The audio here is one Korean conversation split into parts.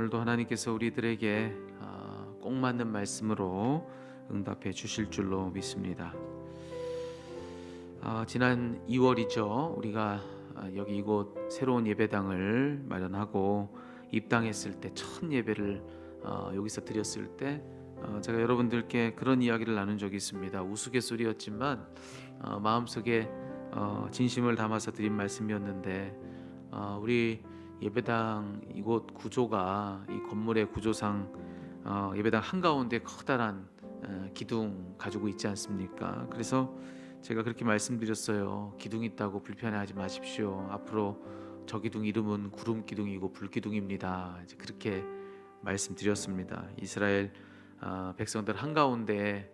오늘도 하나님께서 우리들에게 꼭 맞는 말씀으로 응답해 주실 줄로 믿습니다. 지난 2월이죠. 우리가 여기 이곳 새로운 예배당을 마련하고 입당했을 때 첫 예배를 여기서 드렸을 때 제가 여러분들께 그런 이야기를 나눈 적이 있습니다. 우스갯소리였지만 마음속에 진심을 담아서 드린 말씀이었는데 우리 예배당 이곳 구조가 이 건물의 구조상 예배당 한가운데 커다란 기둥 가지고 있지 않습니까? 그래서 제가 그렇게 말씀드렸어요. 기둥 있다고 불편해하지 마십시오. 앞으로 저 기둥 이름은 구름 기둥이고 불 기둥입니다. 이제 그렇게 말씀드렸습니다. 이스라엘 백성들 한가운데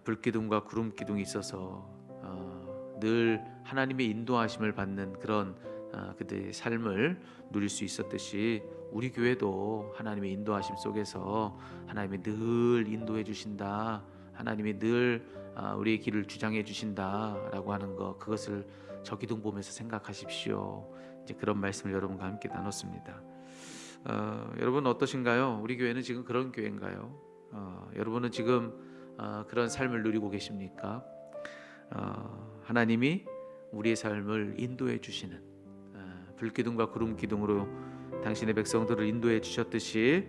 불 기둥과 구름 기둥이 있어서 늘 하나님의 인도하심을 받는 그런 그들의 삶을 누릴 수 있었듯이 우리 교회도 하나님의 인도하심 속에서 하나님이 늘 인도해 주신다, 하나님이 늘 우리의 길을 주장해 주신다라고 하는 것, 그것을 저 기둥 보면서 생각하십시오. 이제 그런 말씀을 여러분과 함께 나눴습니다. 여러분 어떠신가요? 우리 교회는 지금 그런 교회인가요? 여러분은 지금 그런 삶을 누리고 계십니까? 하나님이 우리의 삶을 인도해 주시는 불기둥과 구름 기둥으로 당신의 백성들을 인도해 주셨듯이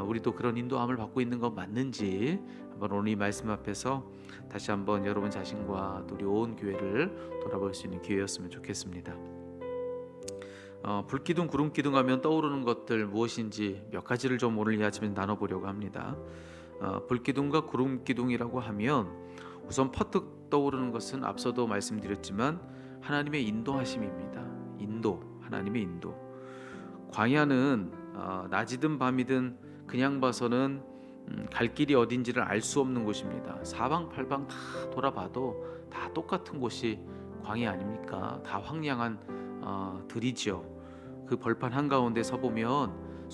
우리도 그런 인도함을 받고 있는 것 맞는지 한번 오늘 이 말씀 앞에서 다시 한번 여러분 자신과 또 우리 온 교회를 돌아볼 수 있는 기회였으면 좋겠습니다. 불기둥 구름 기둥 하면 떠오르는 것들 무엇인지 몇 가지를 좀 오늘 이 아침에 나눠보려고 합니다. 불기둥과 구름 기둥이라고 하면 우선 퍼뜩 떠오르는 것은 앞서도 말씀드렸지만 하나님의 인도하심입니다. 하나님의 인도. 광야는 낮이든 밤이든 그냥 봐서는 갈 길이 어딘지를 알 수 없는 곳입니다. 사방팔방 다 돌아봐도 다 똑같은 곳이 광야 아닙니까? 다 황량한 들이지요. 그 벌판 한가운데 서보면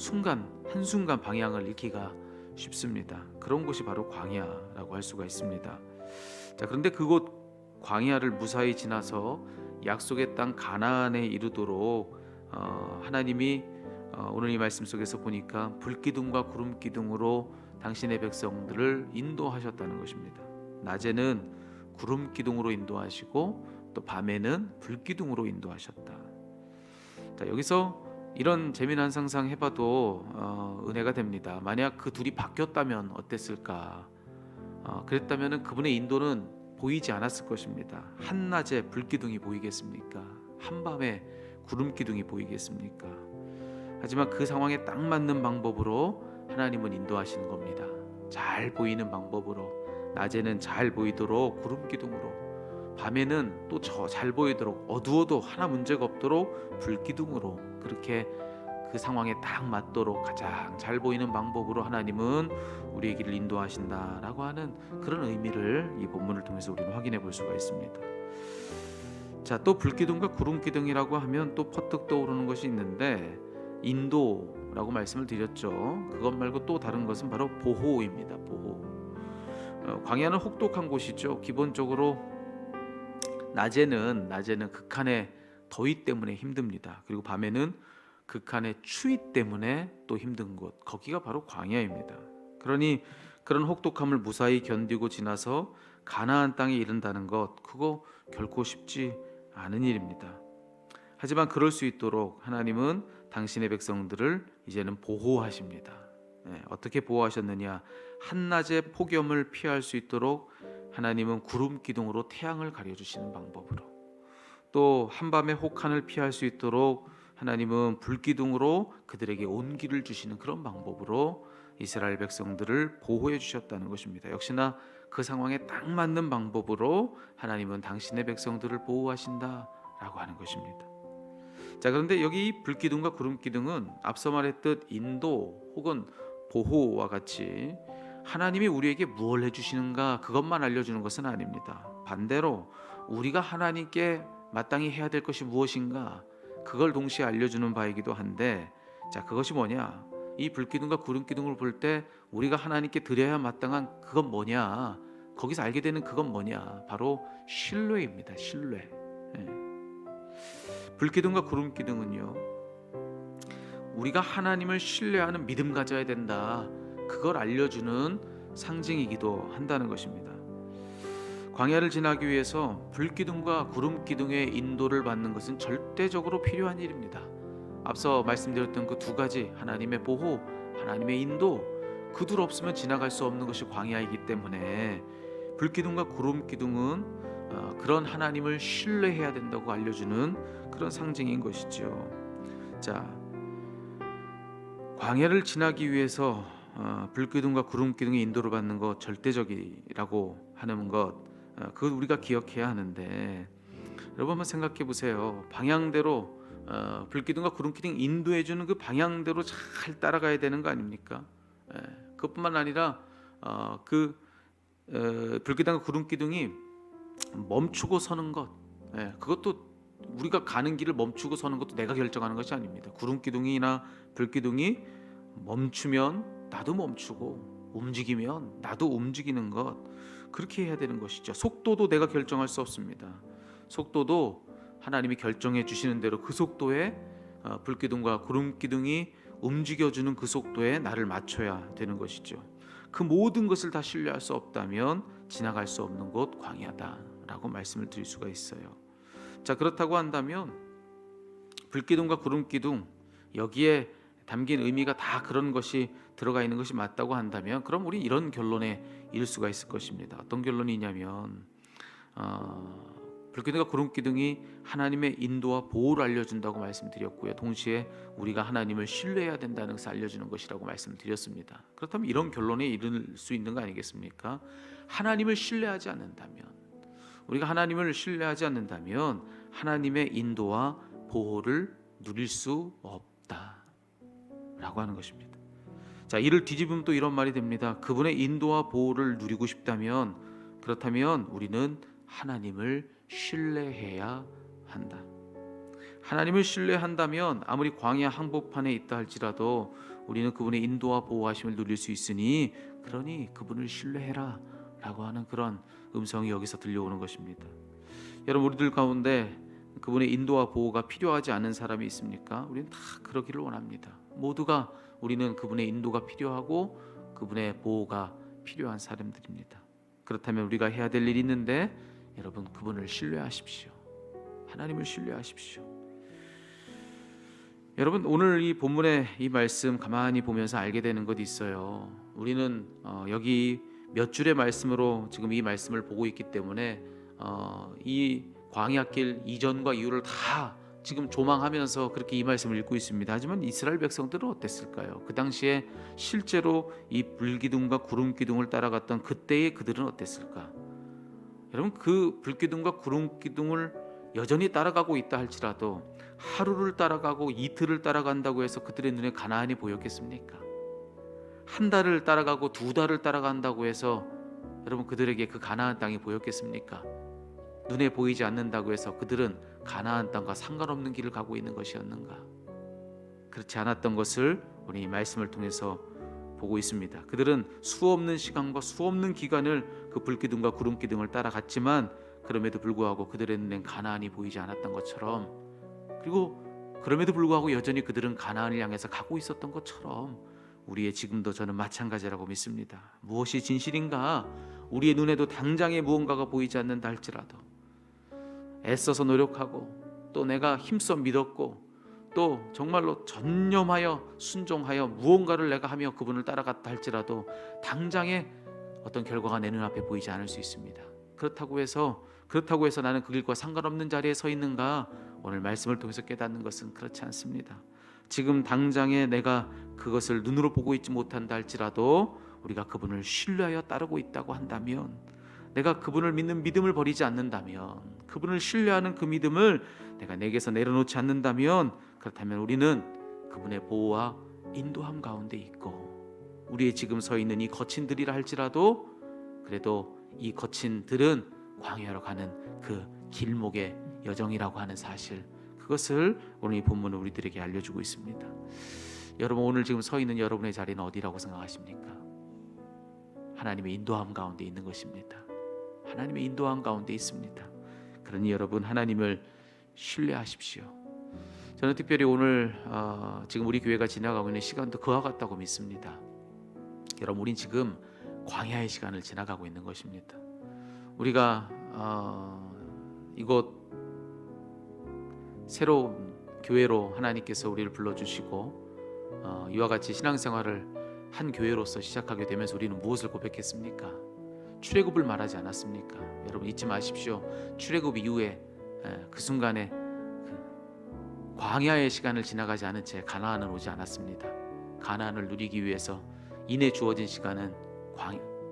한순간 방향을 잃기가 쉽습니다. 그런 곳이 바로 광야라고 할 수가 있습니다. 자, 그런데 그곳 광야를 무사히 지나서 약속의 땅 가나안에 이르도록 하나님이 오늘 이 말씀 속에서 보니까 불기둥과 구름 기둥으로 당신의 백성들을 인도하셨다는 것입니다. 낮에는 구름 기둥으로 인도하시고 또 밤에는 불기둥으로 인도하셨다. 자, 여기서 이런 재미난 상상 해봐도 은혜가 됩니다. 만약 그 둘이 바뀌었다면 어땠을까? 그랬다면 그분의 인도는 보이지 않았을 것입니다. 한낮에 불기둥이 보이겠습니까? 한밤에 구름기둥이 보이겠습니까? 하지만 그 상황에 딱 맞는 방법으로 하나님은 인도하시는 겁니다. 잘 보이는 방법으로, 낮에는 잘 보이도록 구름기둥으로, 밤에는 또 잘 보이도록 어두워도 하나 문제가 없도록 불기둥으로, 그렇게 그 상황에 딱 맞도록 가장 잘 보이는 방법으로 하나님은 우리의 길을 인도하신다라고 하는 그런 의미를 이 본문을 통해서 우리는 확인해 볼 수가 있습니다. 자, 또 불기둥과 구름기둥이라고 하면 또 퍼뜩 떠오르는 것이 있는데 인도라고 말씀을 드렸죠. 그것 말고 또 다른 것은 바로 보호입니다. 보호. 광야는 혹독한 곳이죠. 기본적으로 낮에는 극한의 더위 때문에 힘듭니다. 그리고 밤에는 극한의 추위 때문에 또 힘든 곳, 거기가 바로 광야입니다. 그러니 그런 혹독함을 무사히 견디고 지나서 가나안 땅에 이른다는 것, 그거 결코 쉽지 않은 일입니다. 하지만 그럴 수 있도록 하나님은 당신의 백성들을 이제는 보호하십니다. 어떻게 보호하셨느냐? 한낮의 폭염을 피할 수 있도록 하나님은 구름 기둥으로 태양을 가려주시는 방법으로, 또 한밤의 혹한을 피할 수 있도록 하나님은 불기둥으로 그들에게 온기를 주시는 그런 방법으로 이스라엘 백성들을 보호해 주셨다는 것입니다. 역시나 그 상황에 딱 맞는 방법으로 하나님은 당신의 백성들을 보호하신다라고 하는 것입니다. 자, 그런데 여기 이 불기둥과 구름기둥은 앞서 말했듯 인도 혹은 보호와 같이 하나님이 우리에게 무엇을 해주시는가 그것만 알려주는 것은 아닙니다. 반대로 우리가 하나님께 마땅히 해야 될 것이 무엇인가 그걸 동시에 알려주는 바이기도 한데, 자, 그것이 뭐냐? 이 불기둥과 구름기둥을 볼 때 우리가 하나님께 드려야 마땅한 그건 뭐냐? 거기서 알게 되는 그건 뭐냐? 바로 신뢰입니다. 신뢰. 불기둥과 구름기둥은요, 우리가 하나님을 신뢰하는 믿음 가져야 된다. 그걸 알려주는 상징이기도 한다는 것입니다. 광야를 지나기 위해서 불기둥과 구름기둥의 인도를 받는 것은 절대적으로 필요한 일입니다. 앞서 말씀드렸던 그 두 가지, 하나님의 보호, 하나님의 인도, 그 둘 없으면 지나갈 수 없는 것이 광야이기 때문에 불기둥과 구름기둥은 그런 하나님을 신뢰해야 된다고 알려주는 그런 상징인 것이죠. 자, 광야를 지나기 위해서 불기둥과 구름기둥의 인도를 받는 것 절대적이라고 하는 것, 그걸 우리가 기억해야 하는데, 여러분 한번 생각해 보세요. 방향대로 불기둥과 구름기둥 인도해주는 그 방향대로 잘 따라가야 되는 거 아닙니까? 그것뿐만 아니라 불기둥과 구름기둥이 멈추고 서는 것, 그것도 우리가 가는 길을 멈추고 서는 것도 내가 결정하는 것이 아닙니다. 구름기둥이나 불기둥이 멈추면 나도 멈추고 움직이면 나도 움직이는 것, 그렇게 해야 되는 것이죠. 속도도 내가 결정할 수 없습니다. 속도도 하나님이 결정해 주시는 대로 그 속도에 불기둥과 구름기둥이 움직여주는 그 속도에 나를 맞춰야 되는 것이죠. 그 모든 것을 다 신뢰할 수 없다면 지나갈 수 없는 곳 광야다라고 말씀을 드릴 수가 있어요. 자, 그렇다고 한다면 불기둥과 구름기둥, 여기에 담긴 의미가 다 그런 것이 들어가 있는 것이 맞다고 한다면, 그럼 우리 이런 결론에 이를 수가 있을 것입니다. 어떤 결론이냐면 불기둥과 구름기둥이 하나님의 인도와 보호를 알려준다고 말씀드렸고요, 동시에 우리가 하나님을 신뢰해야 된다는 것을 알려주는 것이라고 말씀드렸습니다. 그렇다면 이런 결론에 이를 수 있는 거 아니겠습니까? 하나님을 신뢰하지 않는다면, 우리가 하나님을 신뢰하지 않는다면 하나님의 인도와 보호를 누릴 수 없다라고 하는 것입니다. 자, 이를 뒤집으면 또 이런 말이 됩니다. 그분의 인도와 보호를 누리고 싶다면, 그렇다면 우리는 하나님을 신뢰해야 한다. 하나님을 신뢰한다면 아무리 광야 한복판에 있다 할지라도 우리는 그분의 인도와 보호하심을 누릴 수 있으니, 그러니 그분을 신뢰해라 라고 하는 그런 음성이 여기서 들려오는 것입니다. 여러분, 우리들 가운데 그분의 인도와 보호가 필요하지 않은 사람이 있습니까? 우리는 다 그러기를 원합니다. 모두가 우리는 그분의 인도가 필요하고 그분의 보호가 필요한 사람들입니다. 그렇다면 우리가 해야 될 일이 있는데, 여러분, 그분을 신뢰하십시오. 하나님을 신뢰하십시오. 여러분, 오늘 이 본문의 이 말씀 가만히 보면서 알게 되는 것이 있어요. 우리는 여기 몇 줄의 말씀으로 지금 이 말씀을 보고 있기 때문에 이 광야길 이전과 이후를 다 지금 조망하면서 그렇게 이 말씀을 읽고 있습니다. 하지만 이스라엘 백성들은 어땠을까요? 그 당시에 실제로 이 불기둥과 구름기둥을 따라갔던 그때의 그들은 어땠을까? 여러분, 그 불기둥과 구름기둥을 여전히 따라가고 있다 할지라도 하루를 따라가고 이틀을 따라간다고 해서 그들의 눈에 가나안이 보였겠습니까? 한 달을 따라가고 두 달을 따라간다고 해서 여러분, 그들에게 그 가나안 땅이 보였겠습니까? 눈에 보이지 않는다고 해서 그들은 가나안 땅과 상관없는 길을 가고 있는 것이었는가? 그렇지 않았던 것을 우리 이 말씀을 통해서 보고 있습니다. 그들은 수없는 시간과 수없는 기간을 그 불기둥과 구름기둥을 따라갔지만, 그럼에도 불구하고 그들의 눈엔 가나안이 보이지 않았던 것처럼, 그리고 그럼에도 불구하고 여전히 그들은 가나안을 향해서 가고 있었던 것처럼 우리의 지금도 저는 마찬가지라고 믿습니다. 무엇이 진실인가? 우리의 눈에도 당장에 무언가가 보이지 않는다 할지라도 애써서 노력하고, 또 내가 힘써 믿었고, 또 정말로 전념하여 순종하여 무언가를 내가 하며 그분을 따라갔다 할지라도 당장에 어떤 결과가 내 눈앞에 보이지 않을 수 있습니다. 그렇다고 해서 나는 그 길과 상관없는 자리에 서 있는가? 오늘 말씀을 통해서 깨닫는 것은 그렇지 않습니다. 지금 당장에 내가 그것을 눈으로 보고 있지 못한다 할지라도 우리가 그분을 신뢰하여 따르고 있다고 한다면, 내가 그분을 믿는 믿음을 버리지 않는다면, 그분을 신뢰하는 그 믿음을 내가 내게서 내려놓지 않는다면, 그렇다면 우리는 그분의 보호와 인도함 가운데 있고, 우리의 지금 서 있는 이 거친 들이라 할지라도 그래도 이 거친 들은 광야로 가는 그 길목의 여정이라고 하는 사실, 그것을 오늘 이 본문은 우리들에게 알려주고 있습니다. 여러분, 오늘 지금 서 있는 여러분의 자리는 어디라고 생각하십니까? 하나님의 인도함 가운데 있는 것입니다. 하나님의 인도함 가운데 있습니다. 그러니 여러분, 하나님을 신뢰하십시오. 저는 특별히 오늘 지금 우리 교회가 지나가고 있는 시간도 그와 같다고 믿습니다. 여러분, 우린 지금 광야의 시간을 지나가고 있는 것입니다. 우리가 이곳 새로운 교회로 하나님께서 우리를 불러주시고 이와 같이 신앙생활을 한 교회로서 시작하게 되면서 우리는 무엇을 고백했습니까? 출애굽을 말하지 않았습니까? 여러분, 잊지 마십시오. 출애굽 이후에 그 순간에 그 광야의 시간을 지나가지 않은 채 가나안은 오지 않았습니다. 가나안을 누리기 위해서 이내 주어진 시간은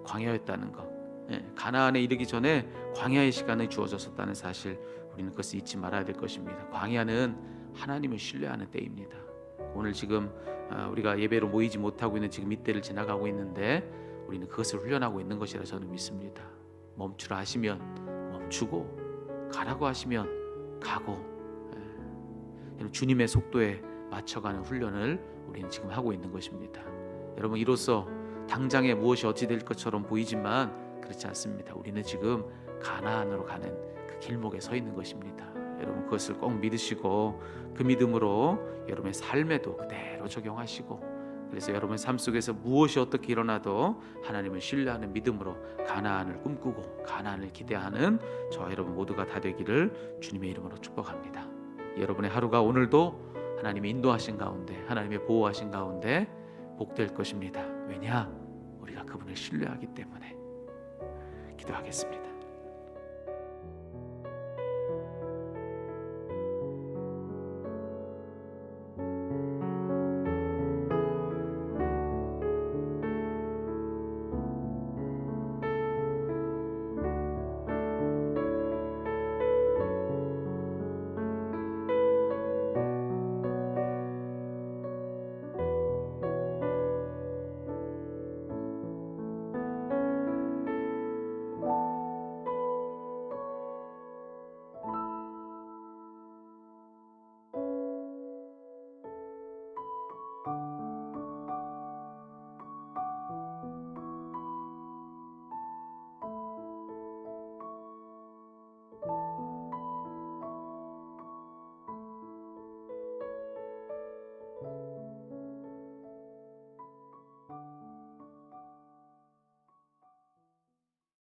광야였다는 것. 가나안에 이르기 전에 광야의 시간이 주어졌었다는 사실, 우리는 그것을 잊지 말아야 될 것입니다. 광야는 하나님을 신뢰하는 때입니다. 오늘 지금 우리가 예배로 모이지 못하고 있는 지금 이때를 지나가고 있는데 우리는 그것을 훈련하고 있는 것이라 저는 믿습니다. 멈추라 하시면 멈추고, 가라고 하시면 가고, 주님의 속도에 맞춰가는 훈련을 우리는 지금 하고 있는 것입니다. 여러분, 이로써 당장에 무엇이 어찌 될 것처럼 보이지만 그렇지 않습니다. 우리는 지금 가나안으로 가는 그 길목에 서 있는 것입니다. 여러분, 그것을 꼭 믿으시고 그 믿음으로 여러분의 삶에도 그대로 적용하시고, 그래서 여러분의 삶 속에서 무엇이 어떻게 일어나도 하나님을 신뢰하는 믿음으로 가나안을 꿈꾸고 가나안을 기대하는 저와 여러분 모두가 다 되기를 주님의 이름으로 축복합니다. 여러분의 하루가 오늘도 하나님의 인도하신 가운데, 하나님의 보호하신 가운데 복될 것입니다. 왜냐? 우리가 그분을 신뢰하기 때문에. 기도하겠습니다.